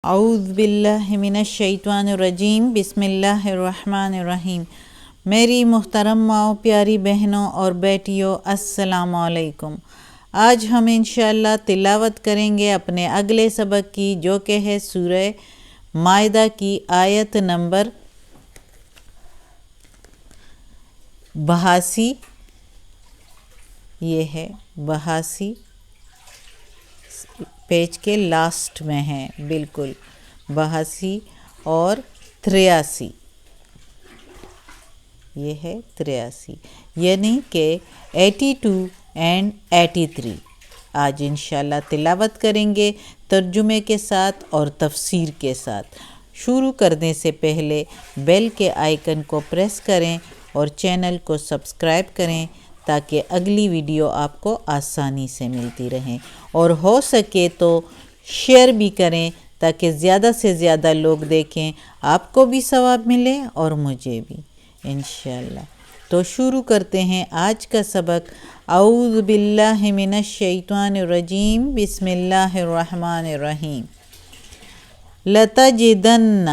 اعوذ باللہ من الشیطان الرجیم، بسم اللہ الرحمن الرحیم۔ میری محترم ماؤں، پیاری بہنوں اور بیٹیوں، السلام علیکم۔ آج ہم انشاءاللہ تلاوت کریں گے اپنے اگلے سبق کی، جو کہ ہے سورہ مائدہ کی آیت نمبر 82۔ یہ ہے 82، پیج کے لاسٹ میں ہے، بالکل 82 اور 83۔ یہ ہے 83، یعنی کہ 82 اینڈ 83۔ آج انشاءاللہ تلاوت کریں گے ترجمے کے ساتھ اور تفسیر کے ساتھ۔ شروع کرنے سے پہلے بیل کے آئیکن کو پریس کریں اور چینل کو سبسکرائب کریں تاکہ اگلی ویڈیو آپ کو آسانی سے ملتی رہیں، اور ہو سکے تو شیئر بھی کریں تاکہ زیادہ سے زیادہ لوگ دیکھیں، آپ کو بھی ثواب ملے اور مجھے بھی انشاءاللہ۔ تو شروع کرتے ہیں آج کا سبق۔ اعوذ باللہ من الشیطان الرجیم، بسم اللہ الرحمن الرحیم۔ لتجدن،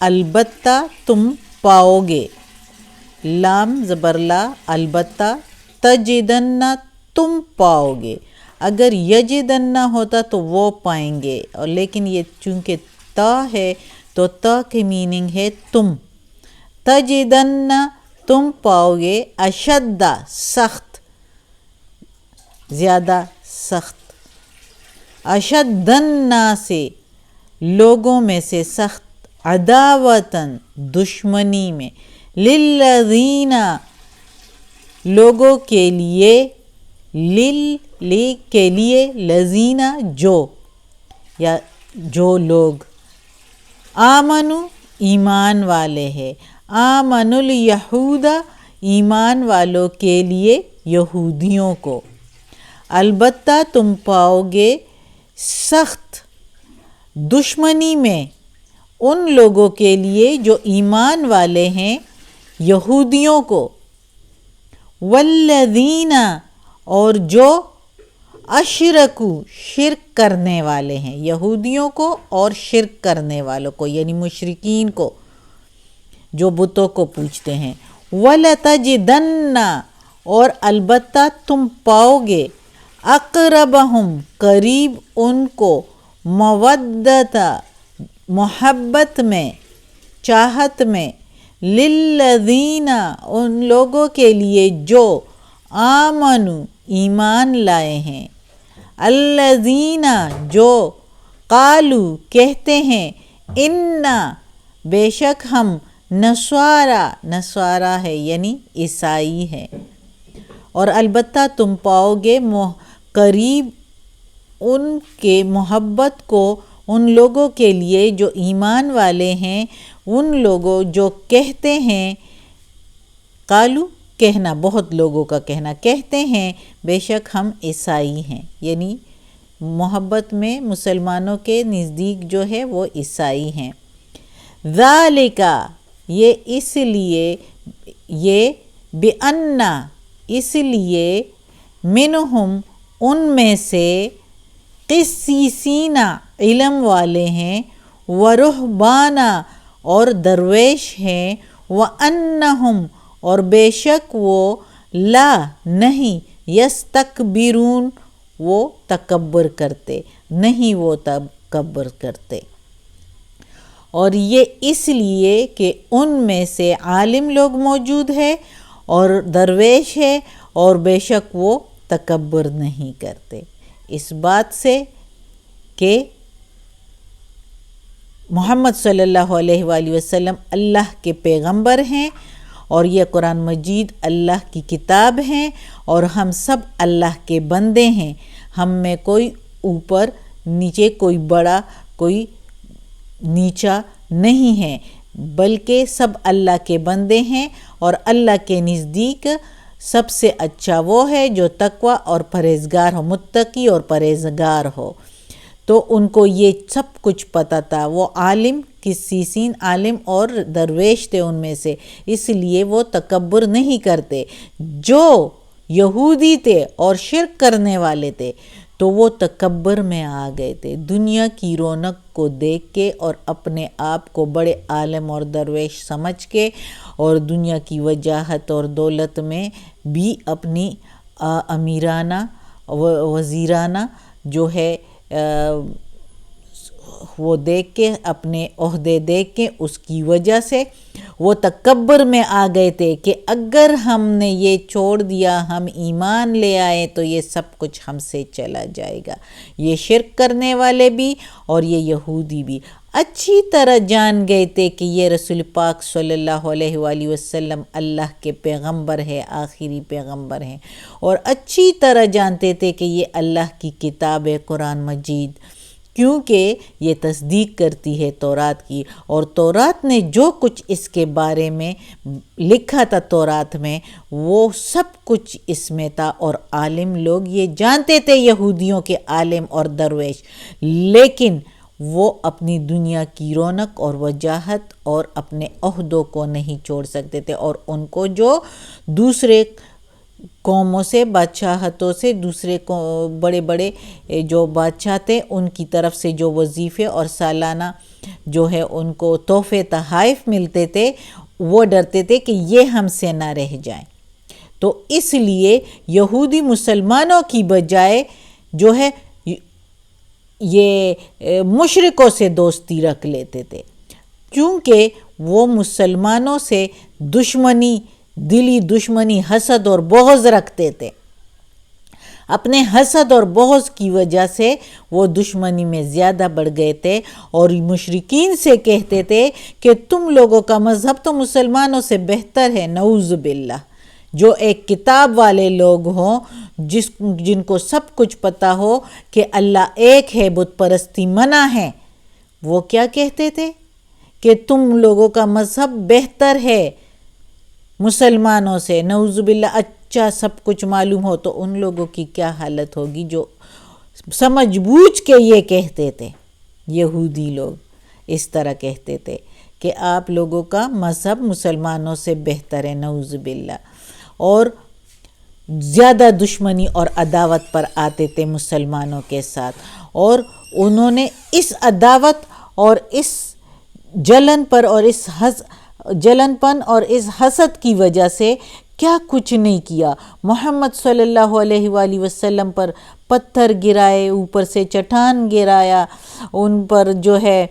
البتہ تم پاؤ گے، لام زبر لا، البتہ، تجدن تم پاؤ گے۔ اگر یجدن ہوتا تو وہ پائیں گے، اور لیکن یہ چونکہ تا ہے تو تا کی میننگ ہے تم۔ تجدن تم پاؤ گے، اشد سخت، زیادہ سخت، اشد الناس لوگوں میں سے سخت، عداوتاً دشمنی میں، للذین لوگوں کے لیے، کے لیے، لذین جو، یا جو لوگ، آمنو ایمان والے ہیں، آمن الیہود ایمان والوں کے لیے یہودیوں کو، البتہ تم پاؤ گے سخت دشمنی میں ان لوگوں کے لیے جو ایمان والے ہیں، یہودیوں کو، والذین اور جو، اشرکو شرک کرنے والے ہیں، یہودیوں کو اور شرک کرنے والوں کو، یعنی مشرکین کو جو بتوں کو پوجتے ہیں، وَلَتَجِدَنَّ اور البتہ تم پاؤ گے، اقربہم قریب ان کو، مودۃ محبت میں، چاہت میں، للذین ان لوگوں کے لیے جو، آمنو ایمان لائے ہیں، الذین جو، قالو کہتے ہیں، انا بے شک ہم، نصارا ہے یعنی عیسائی ہے، اور البتہ تم پاؤ گے قریب ان کے محبت کو ان لوگوں کے لیے جو ایمان والے ہیں، ان لوگوں جو کہتے ہیں، قالو کہنا، بہت لوگوں کا کہنا، کہتے ہیں بے شک ہم عیسائی ہیں، یعنی محبت میں مسلمانوں کے نزدیک جو ہے وہ عیسائی ہیں۔ ذالک یہ اس لیے، یہ بِأَنَّ اس لیے، منہم ان میں سے، قسیسین علم والے ہیں، ورہبانا اور درویش ہیں، وَأَنَّهُمْ اور بے شک وہ، لا نہیں، یستکبرون وہ تکبر کرتے، نہیں وہ تکبر کرتے۔ اور یہ اس لیے کہ ان میں سے عالم لوگ موجود ہے اور درویش ہے، اور بے شک وہ تکبر نہیں کرتے، اس بات سے کہ محمد صلی اللہ علیہ وآلہ وسلم اللہ کے پیغمبر ہیں، اور یہ قرآن مجید اللہ کی کتاب ہیں، اور ہم سب اللہ کے بندے ہیں، ہم میں کوئی اوپر نیچے، کوئی بڑا کوئی نیچا نہیں ہے، بلکہ سب اللہ کے بندے ہیں، اور اللہ کے نزدیک سب سے اچھا وہ ہے جو تقوی اور پرہیزگار ہو، متقی اور پرہیزگار ہو۔ تو ان کو یہ سب کچھ پتہ تھا، وہ عالم، قسیسین عالم اور درویش تھے ان میں سے، اس لیے وہ تکبر نہیں کرتے۔ جو یہودی تھے اور شرک کرنے والے تھے تو وہ تکبر میں آ گئے تھے، دنیا کی رونق کو دیکھ کے اور اپنے آپ کو بڑے عالم اور درویش سمجھ کے، اور دنیا کی وجاہت اور دولت میں بھی اپنی امیرانہ وزیرانہ جو ہے وہ دیکھ کے، اپنے عہدے دیکھ کے، اس کی وجہ سے وہ تکبر میں آ گئے تھے کہ اگر ہم نے یہ چھوڑ دیا، ہم ایمان لے آئے تو یہ سب کچھ ہم سے چلا جائے گا۔ یہ شرک کرنے والے بھی اور یہ یہودی بھی اچھی طرح جان گئے تھے کہ یہ رسول پاک صلی اللہ علیہ وآلہ وسلم اللہ کے پیغمبر ہے، آخری پیغمبر ہیں، اور اچھی طرح جانتے تھے کہ یہ اللہ کی کتاب ہے قرآن مجید، کیونکہ یہ تصدیق کرتی ہے تورات کی، اور تورات نے جو کچھ اس کے بارے میں لکھا تھا تورات میں وہ سب کچھ اس میں تھا، اور عالم لوگ یہ جانتے تھے، یہودیوں کے عالم اور درویش، لیکن وہ اپنی دنیا کی رونق اور وجاہت اور اپنے عہدوں کو نہیں چھوڑ سکتے تھے، اور ان کو جو دوسرے قوموں سے، بادشاہتوں سے، دوسرے بڑے بڑے جو بادشاہ تھے ان کی طرف سے جو وظیفے اور سالانہ جو ہے ان کو تحفے تحائف ملتے تھے، وہ ڈرتے تھے کہ یہ ہم سے نہ رہ جائیں، تو اس لیے یہودی مسلمانوں کی بجائے جو ہے یہ مشرکوں سے دوستی رکھ لیتے تھے، کیونکہ وہ مسلمانوں سے دشمنی، دلی دشمنی، حسد اور بغض رکھتے تھے۔ اپنے حسد اور بغض کی وجہ سے وہ دشمنی میں زیادہ بڑھ گئے تھے، اور مشرکین سے کہتے تھے کہ تم لوگوں کا مذہب تو مسلمانوں سے بہتر ہے، نعوذ باللہ۔ جو ایک کتاب والے لوگ ہوں، جن کو سب کچھ پتہ ہو کہ اللہ ایک ہے، بت پرستی منع ہے، وہ کیا کہتے تھے کہ تم لوگوں کا مذہب بہتر ہے مسلمانوں سے، نعوذ باللہ۔ اچھا سب کچھ معلوم ہو تو ان لوگوں کی کیا حالت ہوگی جو سمجھ بوجھ کے یہ کہتے تھے۔ یہودی لوگ اس طرح کہتے تھے کہ آپ لوگوں کا مذہب مسلمانوں سے بہتر ہے، نعوذ باللہ، اور زیادہ دشمنی اور عداوت پر آتے تھے مسلمانوں کے ساتھ، اور انہوں نے اس عداوت اور اس جلن پر اور اس جلن پن اور اس حسد کی وجہ سے کیا کچھ نہیں کیا۔ محمد صلی اللہ علیہ وآلہ وسلم پر پتھر گرائے، اوپر سے چٹان گرایا، ان پر جو ہے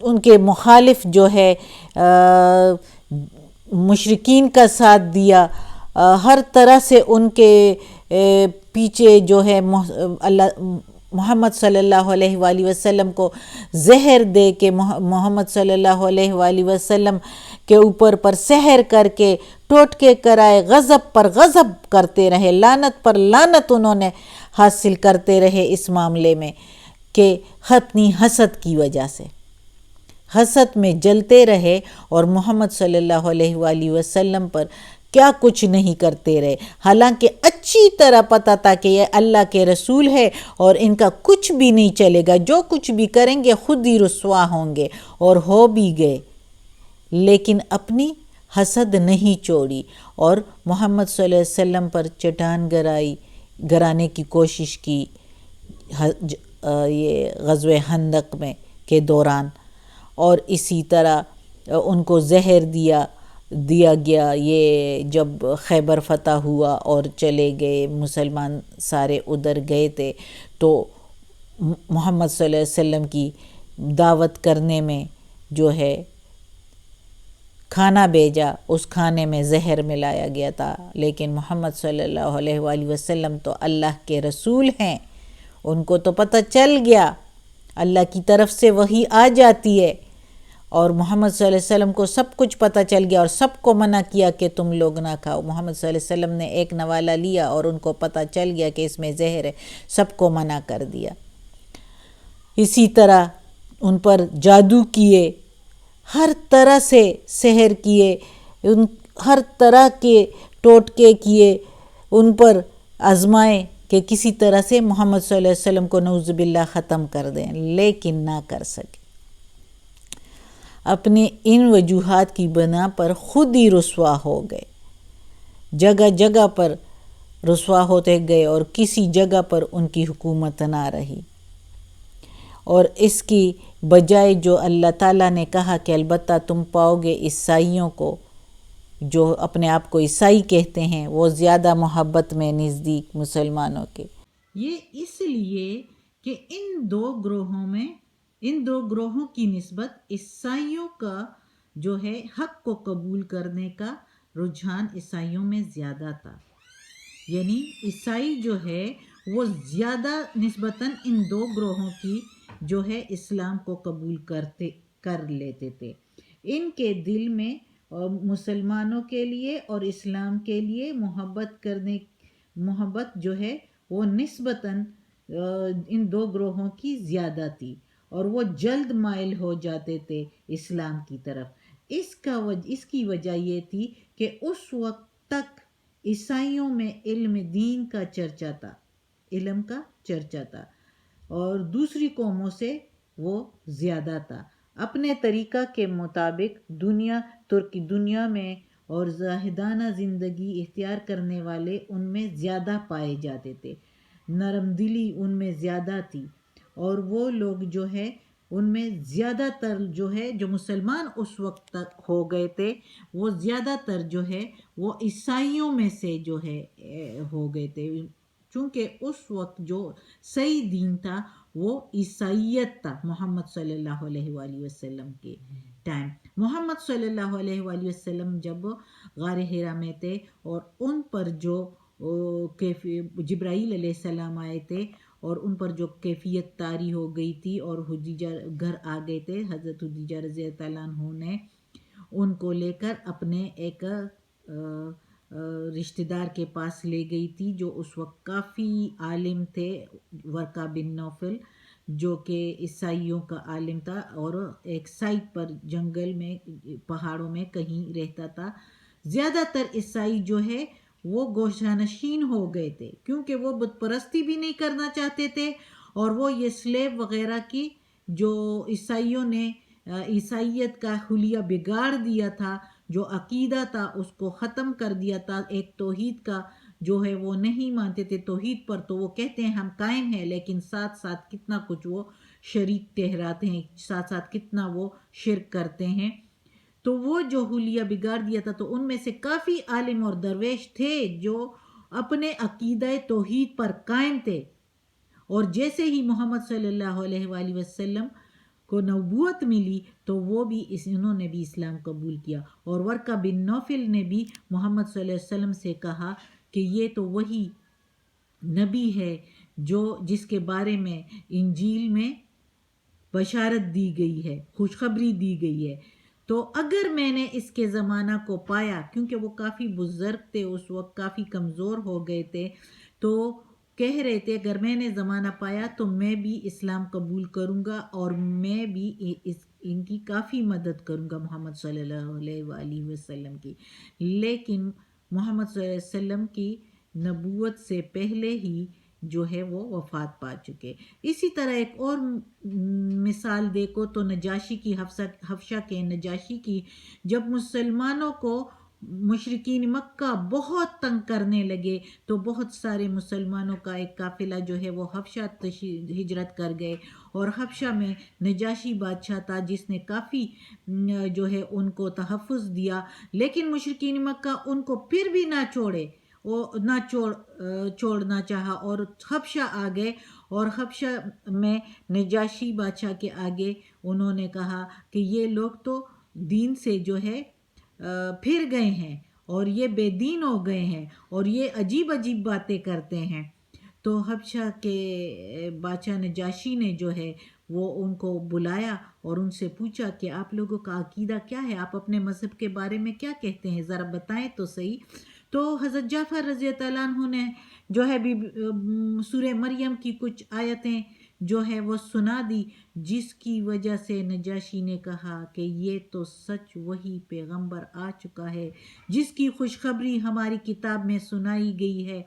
ان کے مخالف جو ہے مشرکین کا ساتھ دیا، ہر طرح سے ان کے پیچھے جو ہے اللہ محمد صلی اللہ علیہ وآلہ وسلم کو زہر دے کے، محمد صلی اللہ علیہ وآلہ وسلم کے اوپر پر سحر کر کے ٹوٹکے کرائے، غضب پر غضب کرتے رہے، لعنت پر لعنت انہوں نے حاصل کرتے رہے اس معاملے میں، کہ اپنی حسد کی وجہ سے حسد میں جلتے رہے، اور محمد صلی اللہ علیہ وآلہ وسلم پر کیا کچھ نہیں کرتے رہے، حالانکہ اچھی طرح پتہ تھا کہ یہ اللہ کے رسول ہے اور ان کا کچھ بھی نہیں چلے گا، جو کچھ بھی کریں گے خود ہی رسوا ہوں گے، اور ہو بھی گئے، لیکن اپنی حسد نہیں چھوڑی، اور محمد صلی اللہ علیہ وسلم پر چٹان گرانے کی کوشش کی یہ غزوہ خندق میں کے دوران، اور اسی طرح ان کو زہر دیا گیا۔ یہ جب خیبر فتح ہوا اور چلے گئے مسلمان سارے ادھر گئے تھے، تو محمد صلی اللہ علیہ وسلم کی دعوت کرنے میں جو ہے کھانا بھیجا، اس کھانے میں زہر ملایا گیا تھا، لیکن محمد صلی اللہ علیہ وآلہ وسلم تو اللہ کے رسول ہیں، ان کو تو پتہ چل گیا، اللہ کی طرف سے وحی آ جاتی ہے، اور محمد صلی اللہ علیہ وسلم کو سب کچھ پتہ چل گیا، اور سب کو منع کیا کہ تم لوگ نہ کھاؤ۔ محمد صلی اللہ علیہ وسلم نے ایک نوالہ لیا اور ان کو پتہ چل گیا کہ اس میں زہر ہے، سب کو منع کر دیا۔ اسی طرح ان پر جادو کیے، ہر طرح سے سحر کیے، ہر طرح کے ٹوٹکے کیے، ان پر آزمائے کہ کسی طرح سے محمد صلی اللہ علیہ وسلم کو نعوذ باللہ ختم کر دیں، لیکن نہ کر سکے۔ اپنے ان وجوہات کی بنا پر خود ہی رسوا ہو گئے، جگہ جگہ پر رسوا ہوتے گئے اور کسی جگہ پر ان کی حکومت نہ رہی، اور اس کی بجائے جو اللہ تعالیٰ نے کہا کہ البتہ تم پاؤ گے عیسائیوں کو، جو اپنے آپ کو عیسائی کہتے ہیں، وہ زیادہ محبت میں نزدیک مسلمانوں کے۔ یہ اس لیے کہ ان دو گروہوں کی نسبت عیسائیوں کا جو ہے حق کو قبول کرنے کا رجحان عیسائیوں میں زیادہ تھا، یعنی عیسائی جو ہے وہ زیادہ نسبتاً ان دو گروہوں کی جو ہے اسلام کو قبول کر لیتے تھے۔ ان کے دل میں مسلمانوں کے لیے اور اسلام کے لیے محبت جو ہے وہ نسبتاً ان دو گروہوں کی زیادہ تھی، اور وہ جلد مائل ہو جاتے تھے اسلام کی طرف۔ اس کی وجہ یہ تھی کہ اس وقت تک عیسائیوں میں علم کا چرچا تھا اور دوسری قوموں سے وہ زیادہ تھا۔ اپنے طریقہ کے مطابق ترکی دنیا میں اور زاہدانہ زندگی اختیار کرنے والے ان میں زیادہ پائے جاتے تھے، نرم دلی ان میں زیادہ تھی، اور وہ لوگ جو ہے ان میں زیادہ تر جو ہے جو مسلمان اس وقت تک ہو گئے تھے، وہ زیادہ تر جو ہے وہ عیسائیوں میں سے جو ہے ہو گئے تھے، چونکہ اس وقت جو صحیح دین تھا وہ عیسائیت تھا محمد صلی اللہ علیہ وآلہ وسلم کے ٹائم۔ محمد صلی اللہ علیہ وآلہ وسلم جب غار حرا میں تھے اور ان پر جو جبرائیل علیہ السلام آئے تھے اور ان پر جو کیفیت طاری ہو گئی تھی اور حدیجہ گھر آ گئے تھے، حضرت حدیجہ رضی اللہ عنہ نے ان کو لے کر اپنے ایک رشتہ دار کے پاس لے گئی تھی جو اس وقت کافی عالم تھے، ورقہ بن نوفل، جو کہ عیسائیوں کا عالم تھا اور ایک سائٹ پر جنگل میں پہاڑوں میں کہیں رہتا تھا۔ زیادہ تر عیسائی جو ہے وہ گوشہ نشین ہو گئے تھے، کیونکہ وہ بت پرستی بھی نہیں کرنا چاہتے تھے، اور وہ یہ سلیب وغیرہ کی جو عیسائیوں نے عیسائیت کا حلیہ بگاڑ دیا تھا، جو عقیدہ تھا اس کو ختم کر دیا تھا، ایک توحید کا جو ہے وہ نہیں مانتے تھے۔ توحید پر تو وہ کہتے ہیں ہم قائم ہیں، لیکن ساتھ ساتھ کتنا کچھ وہ شریک ٹھہراتے ہیں، ساتھ ساتھ کتنا وہ شرک کرتے ہیں۔ تو وہ جو حلیہ بگاڑ دیا تھا، تو ان میں سے کافی عالم اور درویش تھے جو اپنے عقیدہ توحید پر قائم تھے، اور جیسے ہی محمد صلی اللہ علیہ وآلہ وسلم کو نبوت ملی تو انہوں نے بھی اسلام قبول کیا، اور ورقہ بن نوفل نے بھی محمد صلی اللہ علیہ وسلم سے کہا کہ یہ تو وہی نبی ہے جس کے بارے میں انجیل میں بشارت دی گئی ہے، خوشخبری دی گئی ہے، تو اگر میں نے اس کے زمانہ کو پایا، کیونکہ وہ کافی بزرگ تھے اس وقت، کافی کمزور ہو گئے تھے، تو کہہ رہے تھے اگر میں نے زمانہ پایا تو میں بھی اسلام قبول کروں گا، اور میں بھی ان کی کافی مدد کروں گا محمد صلی اللہ علیہ وآلہ وسلم کی۔ لیکن محمد صلی اللہ علیہ وسلم کی نبوت سے پہلے ہی جو ہے وہ وفات پا چکے۔ اسی طرح ایک اور مثال دیکھو تو نجاشی کی، حبشہ کے نجاشی کی، جب مسلمانوں کو مشرکین مکہ بہت تنگ کرنے لگے تو بہت سارے مسلمانوں کا ایک قافلہ جو ہے وہ حبشہ ہجرت کر گئے، اور حبشہ میں نجاشی بادشاہ تھا جس نے کافی جو ہے ان کو تحفظ دیا، لیکن مشرکین مکہ ان کو پھر بھی نہ چھوڑنا چاہا اور حبشہ آ گئے، اور حبشہ میں نجاشی بادشاہ کے آگے انہوں نے کہا کہ یہ لوگ تو دین سے جو ہے پھر گئے ہیں اور یہ بے دین ہو گئے ہیں اور یہ عجیب عجیب باتیں کرتے ہیں۔ تو حبشہ کے بادشاہ نجاشی نے جو ہے وہ ان کو بلایا اور ان سے پوچھا کہ آپ لوگوں کا عقیدہ کیا ہے، آپ اپنے مذہب کے بارے میں کیا کہتے ہیں، ذرا بتائیں تو صحیح۔ تو حضرت جعفر رضی اللہ عنہ نے جو ہے سورہ مریم کی کچھ آیتیں جو ہے وہ سنا دی، جس کی وجہ سے نجاشی نے کہا کہ یہ تو سچ وہی پیغمبر آ چکا ہے جس کی خوشخبری ہماری کتاب میں سنائی گئی ہے،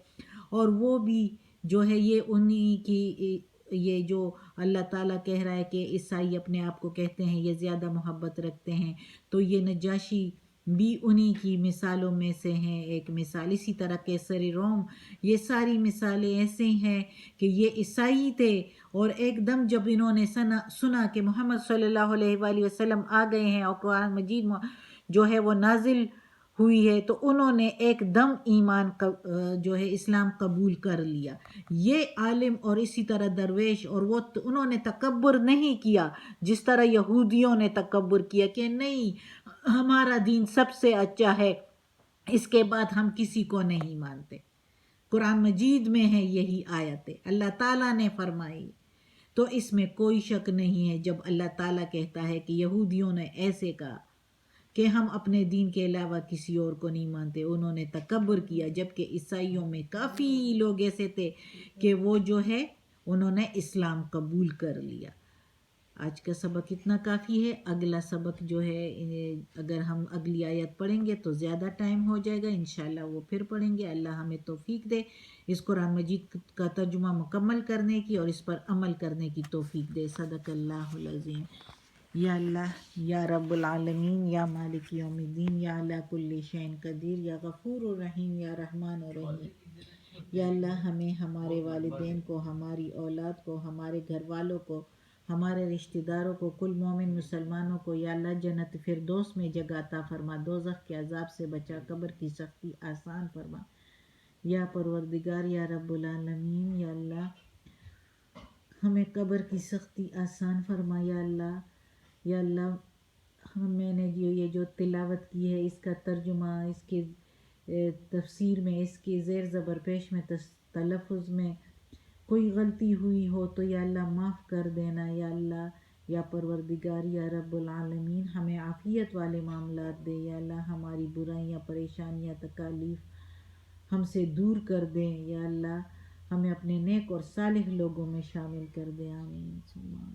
اور وہ بھی جو ہے یہ انہی کی، یہ جو اللہ تعالیٰ کہہ رہا ہے کہ عیسائی اپنے آپ کو کہتے ہیں یہ زیادہ محبت رکھتے ہیں، تو یہ نجاشی بھی انہی کی مثالوں میں سے ہیں۔ ایک مثال اسی طرح کیسر روم، یہ ساری مثالیں ایسے ہیں کہ یہ عیسائی تھے، اور ایک دم جب انہوں نے سنا کہ محمد صلی اللہ علیہ وآلہ وسلم آ گئے ہیں اور قرآن مجید جو ہے وہ نازل ہوئی ہے، تو انہوں نے ایک دم ایمان جو ہے اسلام قبول کر لیا۔ یہ عالم اور اسی طرح درویش، اور وہ انہوں نے تکبر نہیں کیا جس طرح یہودیوں نے تکبر کیا کہ نہیں ہمارا دین سب سے اچھا ہے، اس کے بعد ہم کسی کو نہیں مانتے۔ قرآن مجید میں ہے یہی آیت اللہ تعالیٰ نے فرمائی، تو اس میں کوئی شک نہیں ہے جب اللہ تعالیٰ کہتا ہے کہ یہودیوں نے ایسے کہا کہ ہم اپنے دین کے علاوہ کسی اور کو نہیں مانتے، انہوں نے تکبر کیا، جبکہ عیسائیوں میں کافی لوگ ایسے تھے کہ وہ جو ہے انہوں نے اسلام قبول کر لیا۔ آج کا سبق اتنا کافی ہے، اگلا سبق جو ہے اگر ہم اگلی آیت پڑھیں گے تو زیادہ ٹائم ہو جائے گا، انشاءاللہ وہ پھر پڑھیں گے۔ اللہ ہمیں توفیق دے اس قرآن مجید کا ترجمہ مکمل کرنے کی اور اس پر عمل کرنے کی توفیق دے۔ صدق اللہ العظیم۔ یا اللہ، یا رب العالمین، یا مالک یوم الدین، یا علی کل شیء قدیر، یا غفور الرحیم، یا رحمان الرحیم۔ یا اللہ ہمیں، ہمارے والدین کو، ہماری اولاد کو، ہمارے گھر والوں کو، ہمارے رشتہ داروں کو، کل مومن مسلمانوں کو یا اللہ جنت فردوس میں جگہ عطا فرما، دوزخ کے عذاب سے بچا، قبر کی سختی آسان فرما۔ یا پروردگار، یا رب العالمین، یا اللہ ہمیں قبر کی سختی آسان فرما۔ یا اللہ، یا اللہ میں نے یہ جو تلاوت کی ہے اس کا ترجمہ، اس کے تفسیر میں، اس کے زیر زبر پیش میں، تلفظ میں کوئی غلطی ہوئی ہو تو یا اللہ معاف کر دینا۔ یا اللہ، یا پروردگار، یا رب العالمین ہمیں عافیت والے معاملات دے۔ یا اللہ ہماری برائیاں، پریشانیاں، تکالیف ہم سے دور کر دیں۔ یا اللہ ہمیں اپنے نیک اور صالح لوگوں میں شامل کر دیں۔ آمین۔